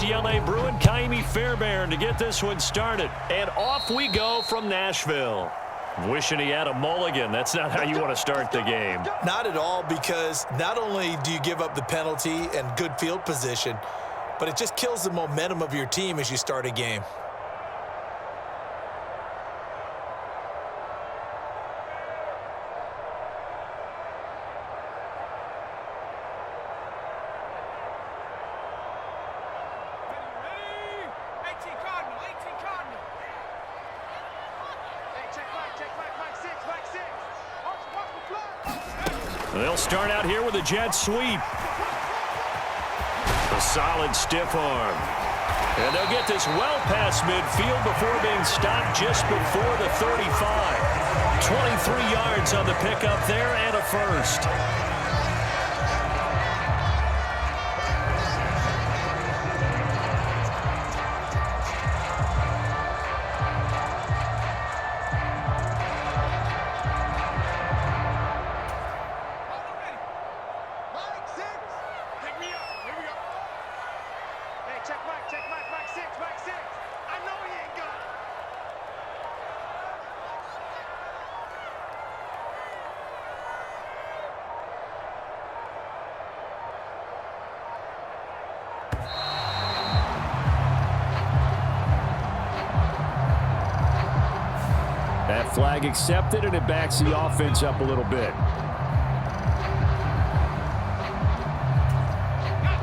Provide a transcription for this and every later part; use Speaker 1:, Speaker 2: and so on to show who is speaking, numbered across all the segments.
Speaker 1: UCLA Bruin, Kaimi Fairbairn to get this one started. And off we go from Nashville. Wishing he had a mulligan. That's not how you want to start the game.
Speaker 2: Not at all, because not only do you give up the penalty and good field position, but it just kills the momentum of your team as you start a game.
Speaker 1: They'll start out here with a jet sweep. A solid stiff arm. And they'll get this well past midfield before being stopped just before the 35. 23 yards on the pickup there and a first. That flag accepted, and it backs the offense up a little bit.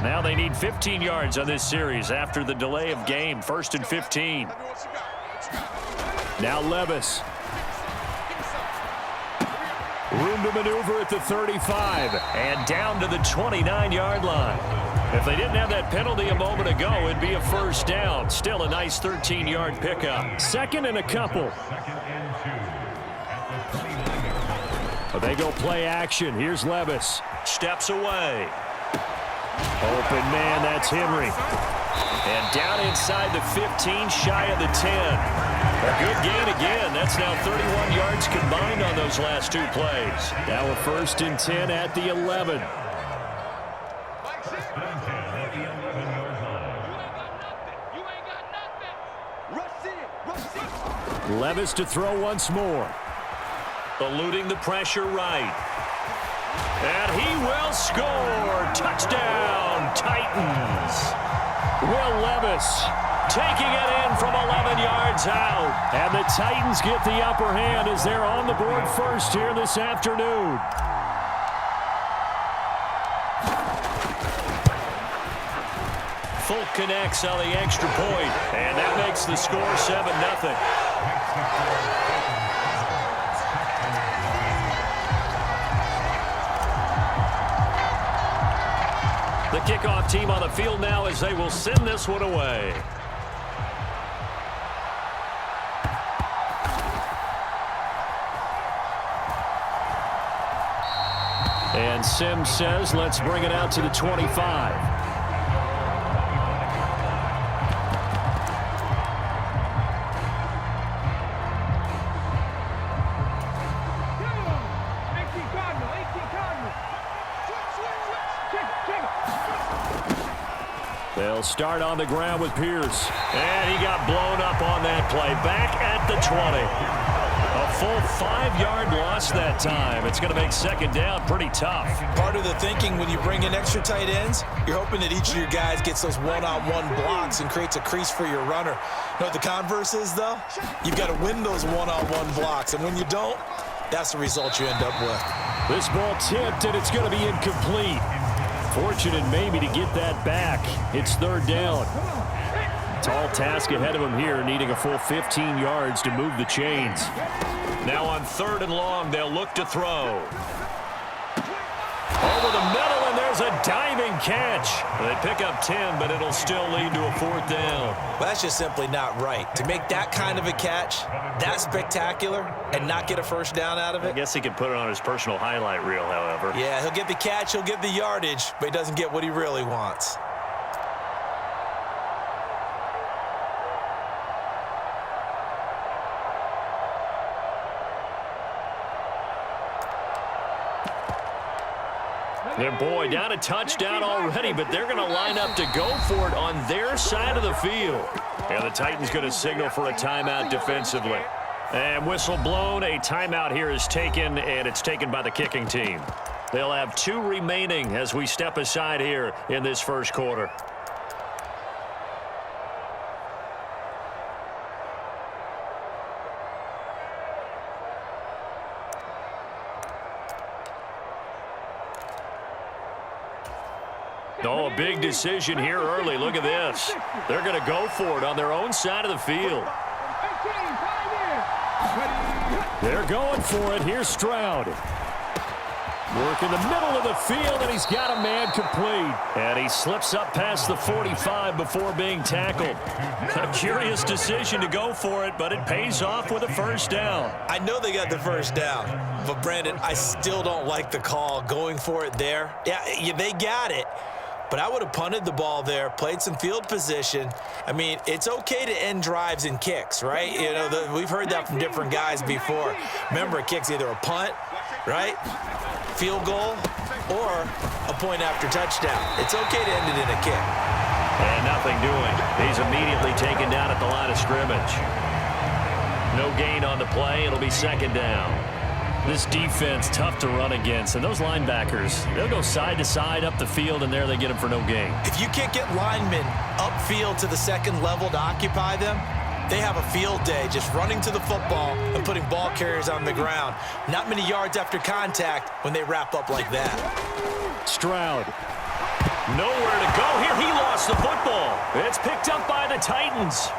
Speaker 1: Now they need 15 yards on this series after the delay of game. 1st and 15. Now Levis. Room to maneuver at the 35. And down to the 29-yard line. If they didn't have that penalty a moment ago, it'd be a first down. Still a nice 13-yard pickup. 2nd and a couple. But they go play action. Here's Levis. Steps away. Open man, that's Henry. And down inside the 15, shy of the 10. A good gain again. That's now 31 yards combined on those last two plays. Now a 1st and 10 at the 11. Levis to throw once more. Eluding the pressure right. And he will score. Touchdown, Titans. Will Levis taking it in from 11 yards out. And the Titans get the upper hand as they're on the board first here this afternoon. Folk connects on the extra point, and that makes the score 7-0. The kickoff team on the field now as they will send this one away. And Sims says, let's bring it out to the 25. They'll start on the ground with Pierce. And he got blown up on that play. Back at the 20. A full 5-yard loss that time. It's going to make 2nd down pretty tough.
Speaker 2: Part of the thinking when you bring in extra tight ends, you're hoping that each of your guys gets those one-on-one blocks and creates a crease for your runner. You know what the converse is, though? You've got to win those one-on-one blocks. And when you don't, that's the result you end up with.
Speaker 1: This ball tipped, and it's going to be incomplete. Fortunate maybe to get that back. It's 3rd down. Tall task ahead of him here, needing a full 15 yards to move the chains. Now on 3rd and long, they'll look to throw. Over the middle, and there's a diving catch. They pick up 10, but it'll still lead to a 4th down.
Speaker 2: Well, that's just simply not right. To make that kind of a catch, that spectacular, and not get a first down out of it.
Speaker 1: I guess he could put it on his personal highlight reel, however.
Speaker 2: Yeah, he'll get the catch, he'll get the yardage, but he doesn't get what he really wants.
Speaker 1: And boy, down a touchdown already, but they're going to line up to go for it on their side of the field. And the Titans going to signal for a timeout defensively. And whistle blown, a timeout here is taken, and it's taken by the kicking team. They'll have 2 remaining as we step aside here in this first quarter. Oh, a big decision here early. Look at this. They're going to go for it on their own side of the field. They're going for it. Here's Stroud. Work in the middle of the field, and he's got a man complete. And he slips up past the 45 before being tackled. A curious decision to go for it, but it pays off with a first down.
Speaker 2: I know they got the first down, but, Brandon, I still don't like the call going for it there. Yeah, they got it. But I would have punted the ball there, played some field position. I mean, it's okay to end drives and kicks, right? You know, we've heard that from different guys before. Remember, a kick's either a punt, right, field goal, or a point after touchdown. It's okay to end it in a kick.
Speaker 1: And nothing doing. He's immediately taken down at the line of scrimmage. No gain on the play. It'll be second down. This defense, tough to run against. And those linebackers, they'll go side to side up the field, and there they get them for no gain.
Speaker 2: If you can't get linemen upfield to the second level to occupy them, they have a field day just running to the football and putting ball carriers on the ground. Not many yards after contact when they wrap up like that.
Speaker 1: Stroud. Nowhere to go here. He lost the football. It's picked up by the Titans.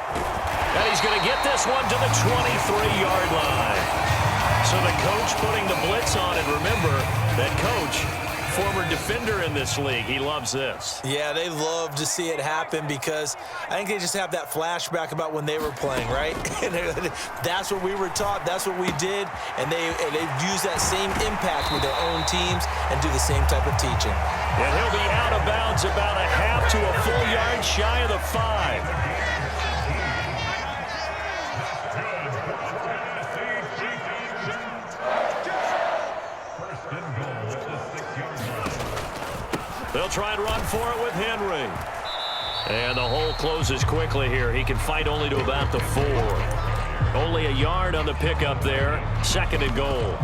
Speaker 1: And he's going to get this one to the 23-yard line. So the coach putting the blitz on, and remember, that coach, former defender in this league, he loves this.
Speaker 2: Yeah, they love to see it happen because I think they just have that flashback about when they were playing, right? That's what we were taught. That's what we did, and they use that same impact with their own teams and do the same type of teaching.
Speaker 1: And he'll be out of bounds about a half to a full yard shy of the 5. They'll try and run for it with Henry. And the hole closes quickly here. He can fight only to about the 4. Only a yard on the pickup there. Second and goal.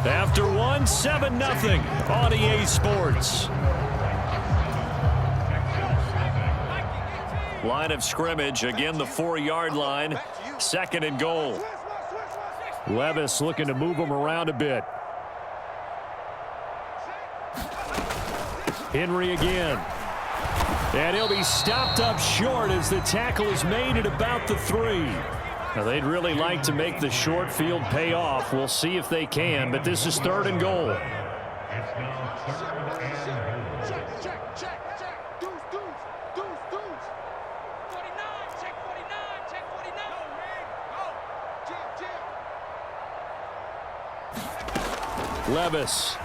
Speaker 1: After 7-0 on EA Sports. Line of scrimmage, again the 4-yard line, second and goal. Levis looking to move him around a bit. Henry again. And he'll be stopped up short as the tackle is made at about the 3. Now they'd really like to make the short field pay off. We'll see if they can, but this is third and goal. Levis.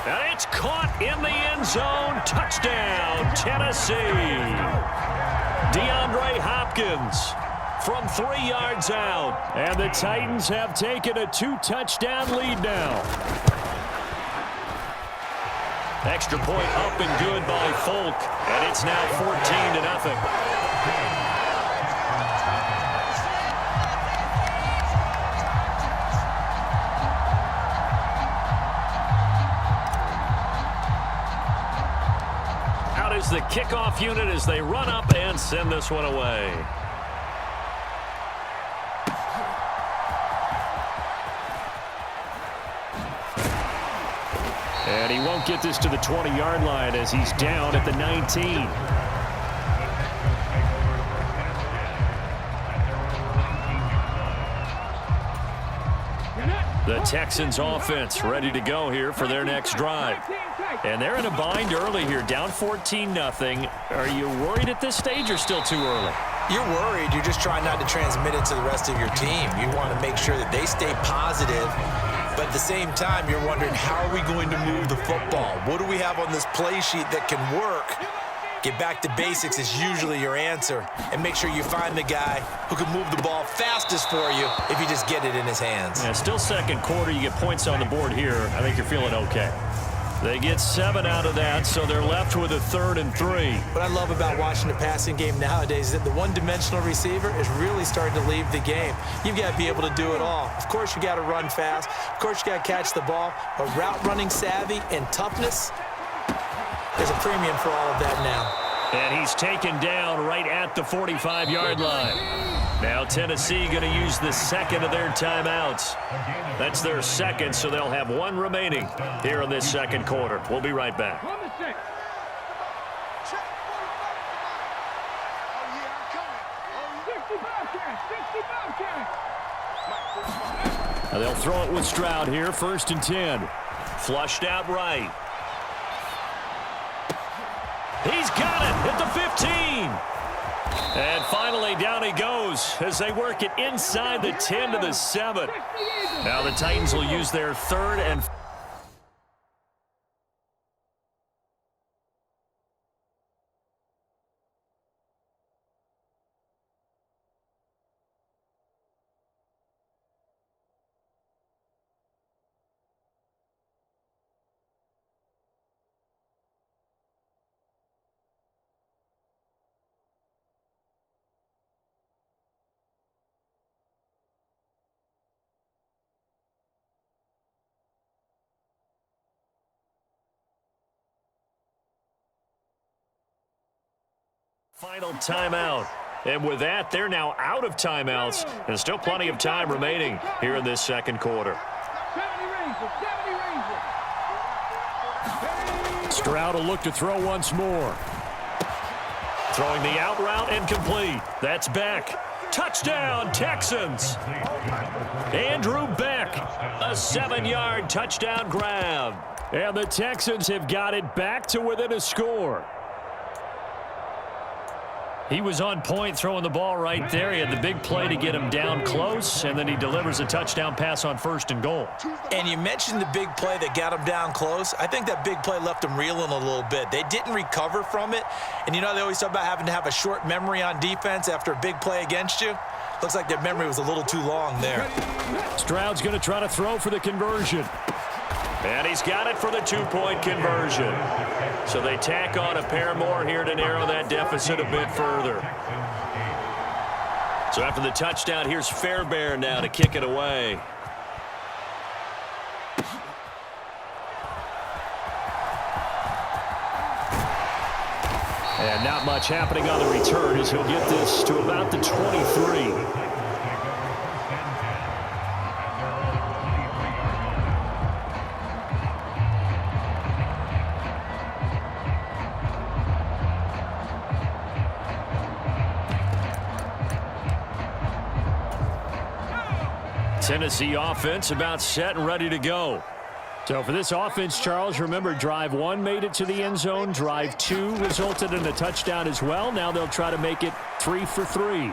Speaker 1: And it's caught in the end zone. Touchdown, Tennessee. DeAndre Hopkins from 3 yards out. And the Titans have taken a 2-touchdown lead now. Extra point up and good by Folk. And it's now 14-0. Is the kickoff unit as they run up and send this one away. And he won't get this to the 20-yard line as he's down at the 19. The Texans offense ready to go here for their next drive. And they're in a bind early here, down 14-0. Are you worried at this stage or still too early?
Speaker 2: You're worried. You're just trying not to transmit it to the rest of your team. You want to make sure that they stay positive But at the same time, you're wondering, how are we going to move the football? What do we have on this play sheet that can work? Get back to basics is usually your answer. And make sure you find the guy who can move the ball fastest for you if you just get it in his hands.
Speaker 1: Yeah, still second quarter. You get points on the board here. I think you're feeling okay. They get 7 out of that, so they're left with a 3rd and 3.
Speaker 2: What I love about watching the passing game nowadays is that the one-dimensional receiver is really starting to leave the game. You've got to be able to do it all. Of course, you got to run fast. Of course, you got to catch the ball. But route running savvy and toughness, there's a premium for all of that now.
Speaker 1: And he's taken down right at the 45-yard line. Now Tennessee going to use the second of their timeouts. That's their second, so they'll have 1 remaining here in this second quarter. We'll be right back. Now they'll throw it with Stroud here, 1st and 10. Flushed out right. He's got it at the 15. And finally, down he goes as they work it inside the 10 to the 7. Now the Titans will use their 3rd and final timeout. And with that, they're now out of timeouts. And still plenty of time remaining here in this second quarter. Stroud will look to throw once more. Throwing the out route and complete. That's Beck. Touchdown, Texans. Andrew Beck, a 7-yard touchdown grab. And the Texans have got it back to within a score. He was on point throwing the ball right there. He had the big play to get him down close, and then he delivers a touchdown pass on 1st and goal.
Speaker 2: And you mentioned the big play that got him down close. I think that big play left him reeling a little bit. They didn't recover from it. And you know they always talk about having to have a short memory on defense after a big play against you. Looks like their memory was a little too long there.
Speaker 1: Stroud's going to try to throw for the conversion. And he's got it for the 2-point conversion. So they tack on a pair more here to narrow that deficit a bit further. So after the touchdown, here's Fairbairn now to kick it away. And not much happening on the return as he'll get this to about the 23. Tennessee offense about set and ready to go. So for this offense, Charles, remember drive 1 made it to the end zone. Drive 2 resulted in a touchdown as well. Now they'll try to make it 3 for 3.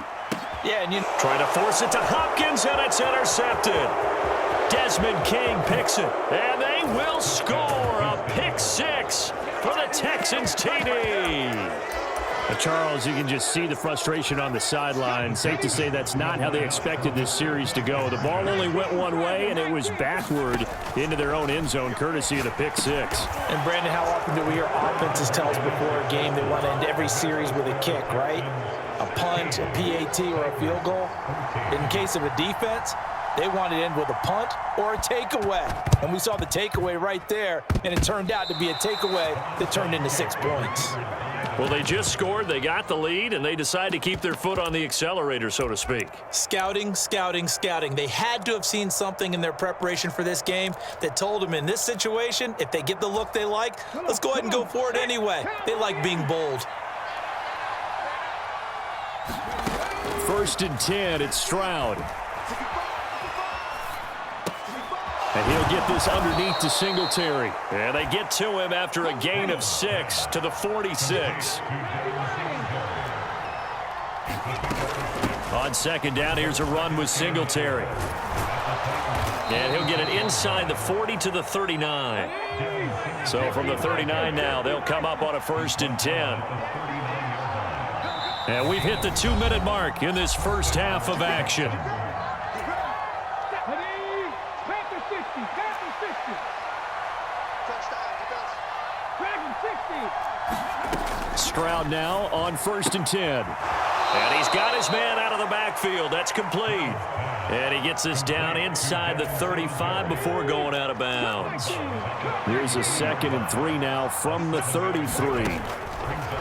Speaker 2: Yeah, and you
Speaker 1: try to force it to Hopkins, and it's intercepted. Desmond King picks it, and they will score a pick 6 for the Texans TD. Charles, you can just see the frustration on the sideline. Safe to say that's not how they expected this series to go. The ball only went one way, and it was backward into their own end zone, courtesy of the pick 6.
Speaker 3: And, Brandon, how often do we hear offenses tell us before a game they want to end every series with a kick, right? A punt, a PAT, or a field goal. In case of a defense, they want to end with a punt or a takeaway. And we saw the takeaway right there, and it turned out to be a takeaway that turned into 6 points.
Speaker 1: Well, they just scored, they got the lead, and they decide to keep their foot on the accelerator, so to speak.
Speaker 2: Scouting, scouting, scouting. They had to have seen something in their preparation for this game that told them in this situation, if they get the look they like, let's go ahead and go for it anyway. They like being bold.
Speaker 1: 1st and 10, it's Stroud. And he'll get this underneath to Singletary. And they get to him after a gain of 6 to the 46. On second down, here's a run with Singletary. And he'll get it inside the 40 to the 39. So from the 39 now, they'll come up on a 1st and 10. And we've hit the 2-minute mark in this first half of action. Stroud now on 1st and 10. And he's got his man out of the backfield. That's complete. And he gets this down inside the 35 before going out of bounds. Here's a 2nd and 3 now from the 33.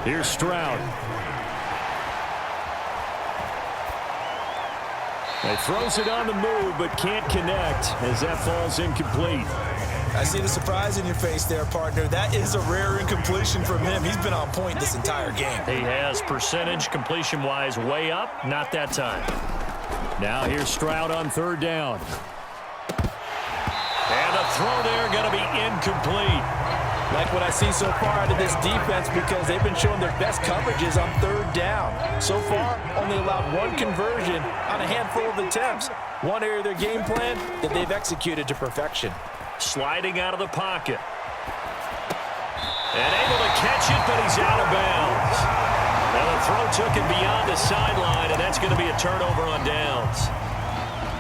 Speaker 1: Here's Stroud. He throws it on the move, but can't connect as that falls incomplete.
Speaker 2: I see the surprise in your face there, partner. That is a rare incompletion from him. He's been on point this entire game.
Speaker 1: He has percentage completion-wise way up. Not that time. Now here's Stroud on 3rd down. And a throw there going to be incomplete.
Speaker 3: Like what I see so far out of this defense, because they've been showing their best coverages on 3rd down. So far, only allowed 1 conversion on a handful of attempts. One area of their game plan that they've executed to perfection.
Speaker 1: Sliding out of the pocket. And able to catch it, but he's out of bounds. Now the throw took him beyond the sideline, and that's going to be a turnover on downs.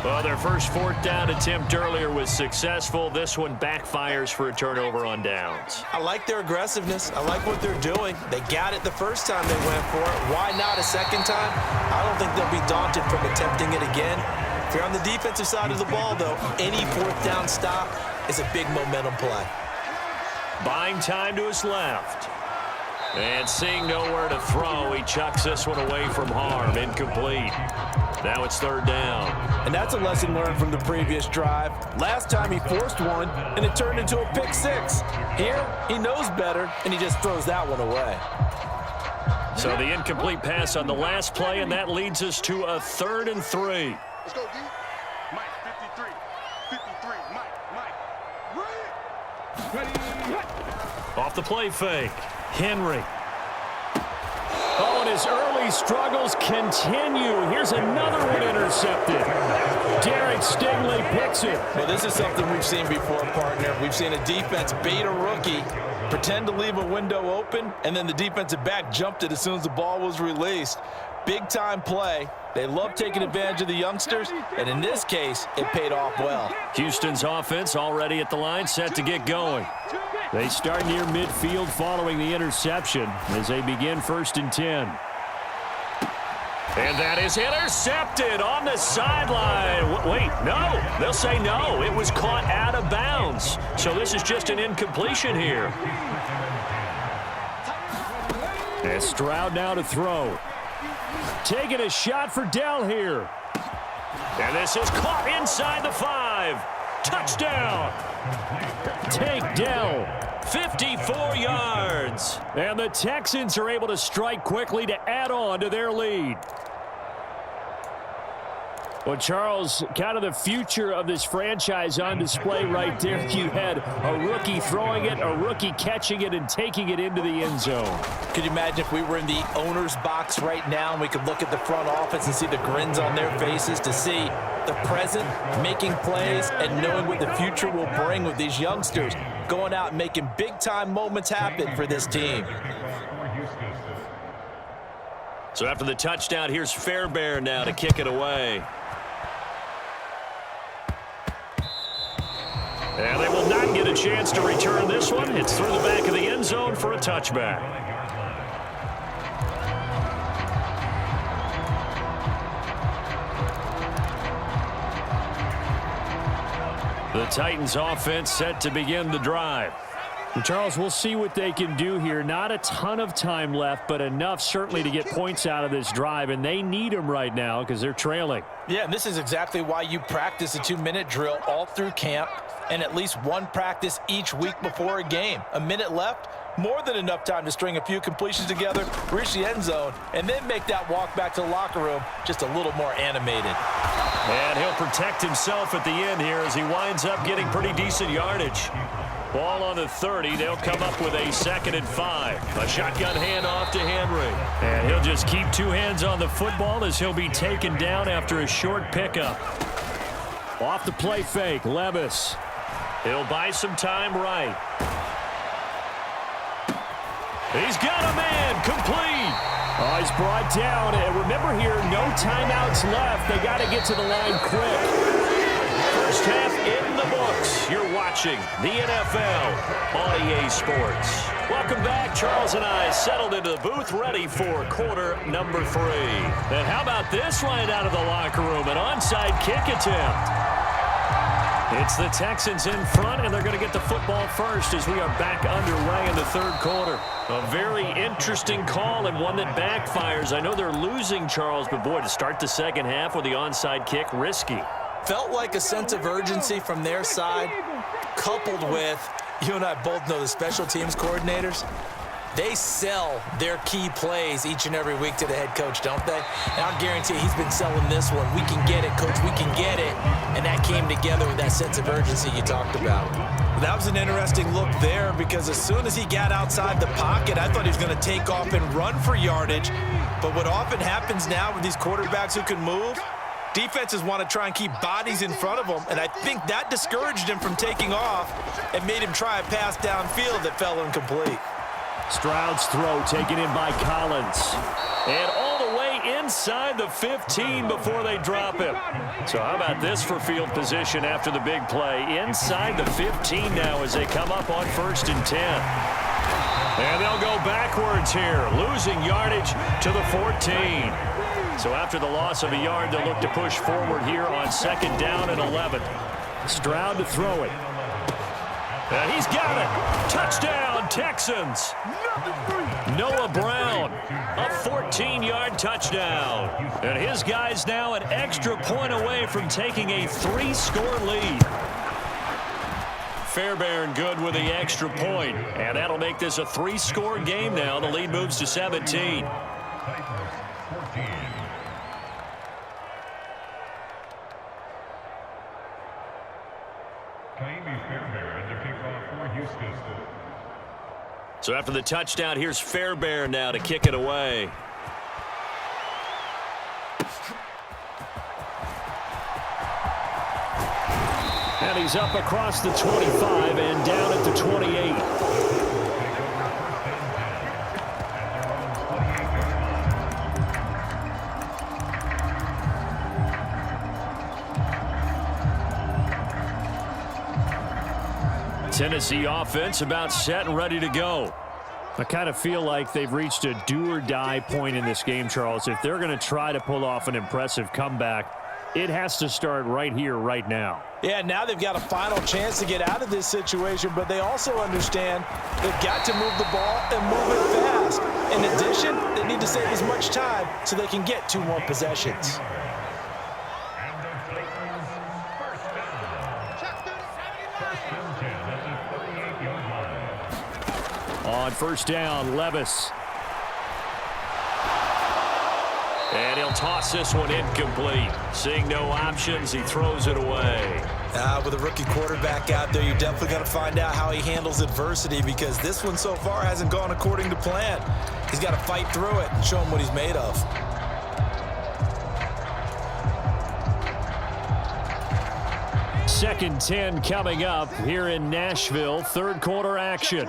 Speaker 1: Well, their first 4th down attempt earlier was successful. This one backfires for a turnover on downs.
Speaker 2: I like their aggressiveness. I like what they're doing. They got it the first time they went for it. Why not a second time? I don't think they'll be daunted from attempting it again. If you're on the defensive side of the ball, though, any 4th down stop is a big momentum play.
Speaker 1: Buying time to his left. And seeing nowhere to throw, he chucks this one away from harm. Incomplete. Now it's 3rd down.
Speaker 3: And that's a lesson learned from the previous drive. Last time he forced one, and it turned into a pick 6. Here, he knows better, and he just throws that one away.
Speaker 1: So the incomplete pass on the last play, and that leads us to a 3rd and 3.
Speaker 4: Let's go, D. Mike, 53. 53. Mike.
Speaker 1: Off the play fake. Henry. Oh, and his early struggles continue. Here's another one intercepted. Derek Stingley picks it.
Speaker 3: Well, this is something we've seen before, partner. We've seen a defense bait a rookie, pretend to leave a window open, and then the defensive back jumped it as soon as the ball was released. Big-time play. They love taking advantage of the youngsters, and in this case, it paid off well.
Speaker 1: Houston's offense already at the line, set to get going. They start near midfield following the interception as they begin 1st and 10. And that is intercepted on the sideline. Wait, no. They'll say no. It was caught out of bounds. So this is just an incompletion here. And Stroud now to throw. Taking a shot for Dell here. And this is caught inside the 5. Touchdown. Take Dell. 54 yards. And the Texans are able to strike quickly to add on to their lead. Well, Charles, kind of the future of this franchise on display right there. You had a rookie throwing it, a rookie catching it, and taking it into the end zone.
Speaker 3: Could you imagine if we were in the owner's box right now and we could look at the front office and see the grins on their faces, to see the present making plays and knowing what the future will bring with these youngsters going out and making big-time moments happen for this team.
Speaker 1: So after the touchdown, here's Fairbairn now to kick it away. And they will not get a chance to return this one. It's through the back of the end zone for a touchback. The Titans offense set to begin the drive. And Charles, we'll see what they can do here. Not a ton of time left, but enough certainly to get points out of this drive, and they need them right now because they're trailing.
Speaker 3: Yeah, and this is exactly why you practice a 2-minute drill all through camp and at least one practice each week before a game. A minute left, more than enough time to string a few completions together, reach the end zone, and then make that walk back to the locker room just a little more animated.
Speaker 1: And he'll protect himself at the end here as he winds up getting pretty decent yardage. Ball on the 30. They'll come up with a 2nd and 5. A shotgun handoff to Henry. And he'll just keep 2 hands on the football as he'll be taken down after a short pickup. Off the play fake, Levis. He'll buy some time right. He's got a man, complete. Oh, he's brought down. And remember here, no timeouts left. They got to get to the line quick. First half in the books. You're watching the NFL on EA Sports. Welcome back. Charles and I settled into the booth, ready for quarter number 3. And how about this right out of the locker room? An onside kick attempt. It's the Texans in front, and they're going to get the football first as we are back underway in the 3rd quarter. A very interesting call and one that backfires. I know they're losing, Charles, but boy, to start the 2nd half with the onside kick, risky.
Speaker 2: Felt like a sense of urgency from their side, coupled with, you and I both know the special teams coordinators, they sell their key plays each and every week to the head coach, don't they? And I'll guarantee he's been selling this one. We can get it, coach. We can get it. And that came together with that sense of urgency you talked about. That was an interesting look there because as soon as he got outside the pocket, I thought he was going to take off and run for yardage. But what often happens now with these quarterbacks who can move, defenses want to try and keep bodies in front of them, and I think that discouraged him from taking off and made him try a pass downfield that fell incomplete.
Speaker 1: Stroud's throw taken in by Collins. And all the way inside the 15 before they drop him. So how about this for field position after the big play? Inside the 15 now as they come up on 1st and 10. And they'll go backwards here, losing yardage to the 14. So after the loss of a yard, they'll look to push forward here on 2nd down and 11. Stroud to throw it. And he's got it. Touchdown, Texans. Noah Brown, a 14-yard touchdown. And his guys now an extra point away from taking a 3-score lead. Fairbairn good with the extra point. And that'll make this a 3-score game now. The lead moves to 17. So after the touchdown, here's Fairbairn now to kick it away. And he's up across the 25 and down at the 28. Tennessee offense about set and ready to go. I kind of feel like they've reached a do-or-die point in this game, Charles. If they're going to try to pull off an impressive comeback, it has to start right here, right now.
Speaker 3: Yeah, now they've got a final chance to get out of this situation, but they also understand they've got to move the ball and move it fast. In addition, they need to save as much time so they can get 2 more possessions.
Speaker 1: On 1st down, Levis. And he'll toss this one incomplete. Seeing no options, he throws it away.
Speaker 2: With a rookie quarterback out there, you're definitely going to find out how he handles adversity because this one so far hasn't gone according to plan. He's got to fight through it and show him what he's made of.
Speaker 1: Second 10 coming up here in Nashville. 3rd quarter action.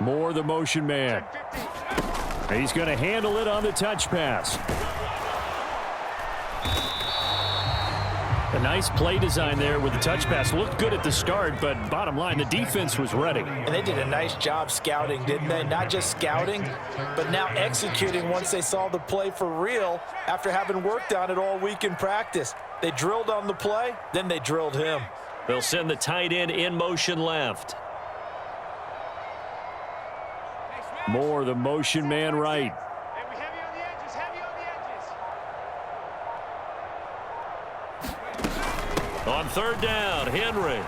Speaker 1: Moore, the motion man. He's going to handle it on the touch pass. A nice play design there with the touch pass. Looked good at the start, but bottom line, the defense was ready.
Speaker 3: And they did a nice job scouting, didn't they? Not just scouting, but now executing once they saw the play for real after having worked on it all week in practice. They drilled on the play, then they drilled him.
Speaker 1: They'll send the tight end in motion left. Moore, the motion man right. On 3rd down, Henry.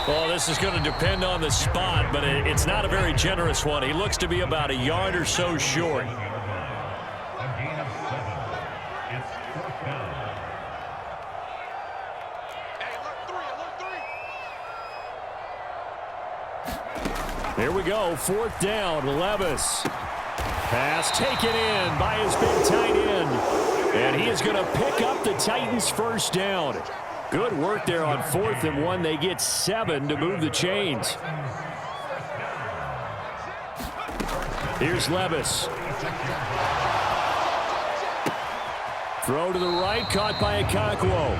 Speaker 1: Oh, this is going to depend on the spot, but it's not a very generous one. He looks to be about a yard or so short. go. 4th down. Levis. Pass taken in by his big tight end. And he is going to pick up the Titans' 1st down. Good work there on 4th and 1. They get 7 to move the chains. Here's Levis. Throw to the right, caught by Okonkwo.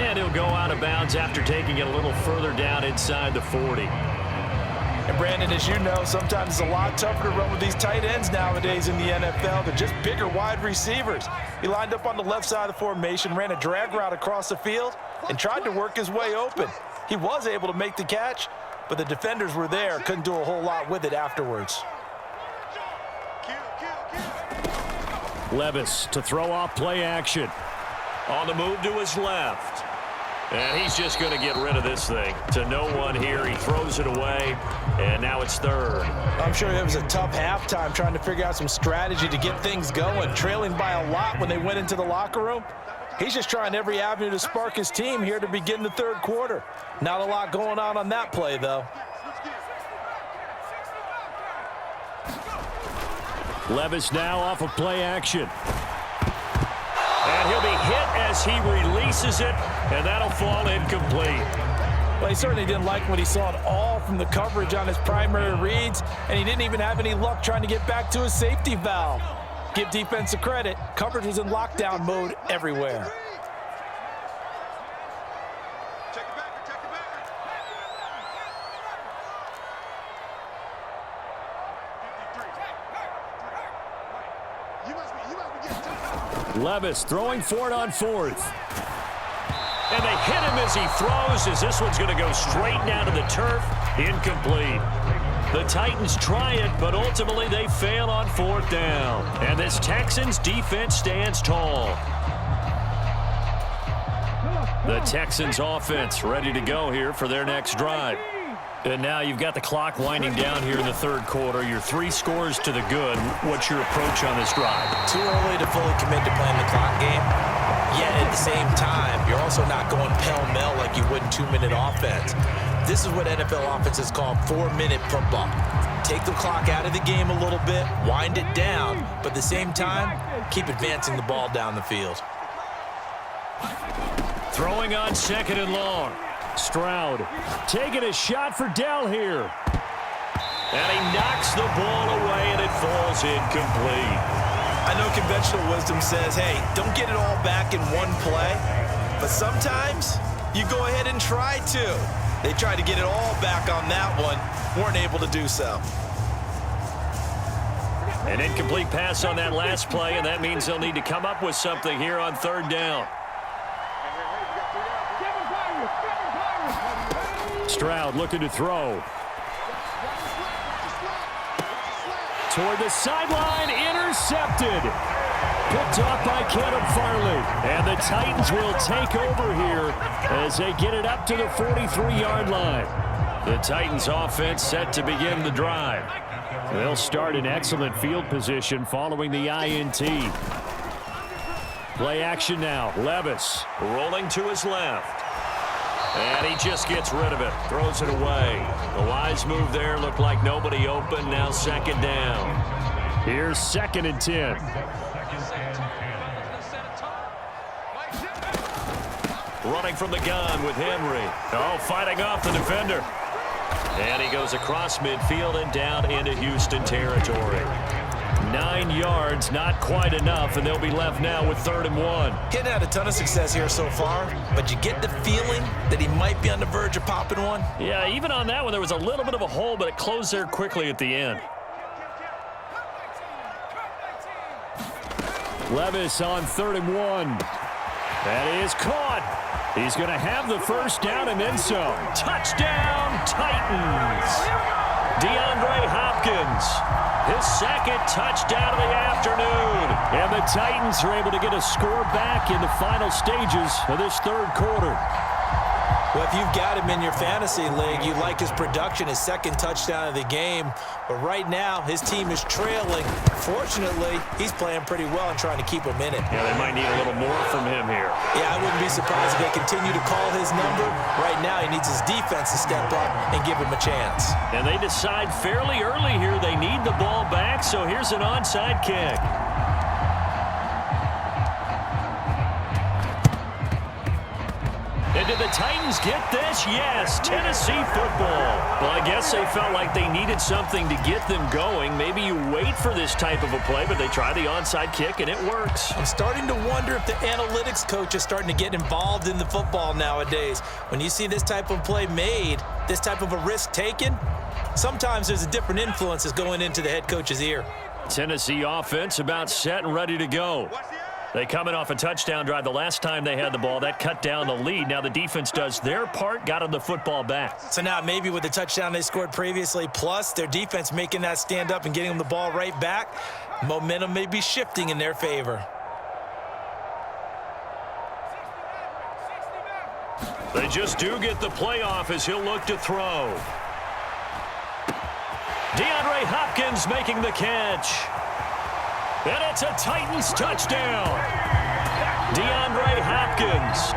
Speaker 1: And he'll go out of bounds after taking it a little further down inside the 40.
Speaker 3: And Brandon, as you know, sometimes it's a lot tougher to run with these tight ends nowadays in the NFL. They're just bigger wide receivers. He lined up on the left side of the formation, ran a drag route across the field, and tried to work his way open. He was able to make the catch, but the defenders were there, couldn't do a whole lot with it afterwards.
Speaker 1: Levis to throw off play action. On the move to his left. And he's just going to get rid of this thing. To no one here. He throws it away, and now it's 3rd.
Speaker 3: I'm sure it was a tough halftime trying to figure out some strategy to get things going, trailing by a lot when they went into the locker room. He's just trying every avenue to spark his team here to begin the 3rd quarter. Not a lot going on that play, though.
Speaker 1: Levis now off of play action. And he'll be hit as he releases it, and that'll fall incomplete.
Speaker 3: Well, he certainly didn't like what he saw at all from the coverage on his primary reads, and he didn't even have any luck trying to get back to his safety valve. Give defense a credit. Coverage was in lockdown mode everywhere.
Speaker 1: Levis throwing for it on 4th. And they hit him as he throws, as this one's going to go straight down to the turf. Incomplete. The Titans try it, but ultimately they fail on 4th down. And this Texans defense stands tall. The Texans offense ready to go here for their next drive. And now you've got the clock winding down here in the 3rd quarter. You're 3 scores to the good. What's your approach on this drive?
Speaker 3: Too early to fully commit to playing the clock game. Yet at the same time, you're also not going pell-mell like you would in 2-minute offense. This is what NFL offenses call 4-minute football. Take the clock out of the game a little bit, wind it down, but at the same time, keep advancing the ball down the field.
Speaker 1: Throwing on 2nd and long. Stroud taking a shot for Dell here. And he knocks the ball away, and it falls incomplete.
Speaker 3: I know conventional wisdom says, hey, don't get it all back in one play. But sometimes you go ahead and try to. They tried to get it all back on that one. Weren't able to do so.
Speaker 1: An incomplete pass on that last play, and that means they'll need to come up with something here on 3rd down. Stroud looking to throw. Toward the sideline, intercepted. Picked off by Kevin Farley. And the Titans will take over here as they get it up to the 43-yard line. The Titans offense set to begin the drive. They'll start in excellent field position following the INT. Play action now. Levis rolling to his left. And he just gets rid of it. Throws it away. The wise move there. Looked like nobody open. Now 2nd down. Here's 2nd and 10. Running from the gun with Henry. Oh, fighting off the defender. And he goes across midfield and down into Houston territory. 9 yards, not quite enough, and they'll be left now with 3rd and 1.
Speaker 3: Getting had a ton of success here so far, but you get the feeling that he might be on the verge of popping one.
Speaker 1: Yeah, even on that one, there was a little bit of a hole, but it closed there quickly at the end. Levis on 3rd and 1. That is caught. He's going to have the 1st down and then some. Touchdown, Titans. DeAndre Hopkins. His 2nd touchdown of the afternoon. And the Titans are able to get a score back in the final stages of this 3rd quarter.
Speaker 2: Well, if you've got him in your fantasy league, you like his production, his second touchdown of the game. But right now, his team is trailing. Fortunately, he's playing pretty well and trying to keep him in it.
Speaker 1: Yeah, they might need a little more from him here.
Speaker 2: Yeah, I wouldn't be surprised if they continue to call his number. Right now, he needs his defense to step up and give him a chance.
Speaker 1: And they decide fairly early here they need the ball back, so here's an onside kick. And did the Titans get this? Yes, Tennessee football. Well, I guess they felt like they needed something to get them going. Maybe you wait for this type of a play, but they try the onside kick, and it works.
Speaker 2: I'm starting to wonder if the analytics coach is starting to get involved in the football nowadays. When you see this type of play made, this type of a risk taken, sometimes there's a different influences going into the head coach's ear.
Speaker 1: Tennessee offense about set and ready to go. They coming off a touchdown drive the last time they had the ball. That cut down the lead. Now the defense does their part, got them the football back.
Speaker 2: So now maybe with the touchdown they scored previously, plus their defense making that stand up and getting them the ball right back, momentum may be shifting in their favor.
Speaker 1: They just do get the play off as he'll look to throw. DeAndre Hopkins making the catch. And it's a Titans touchdown. DeAndre Hopkins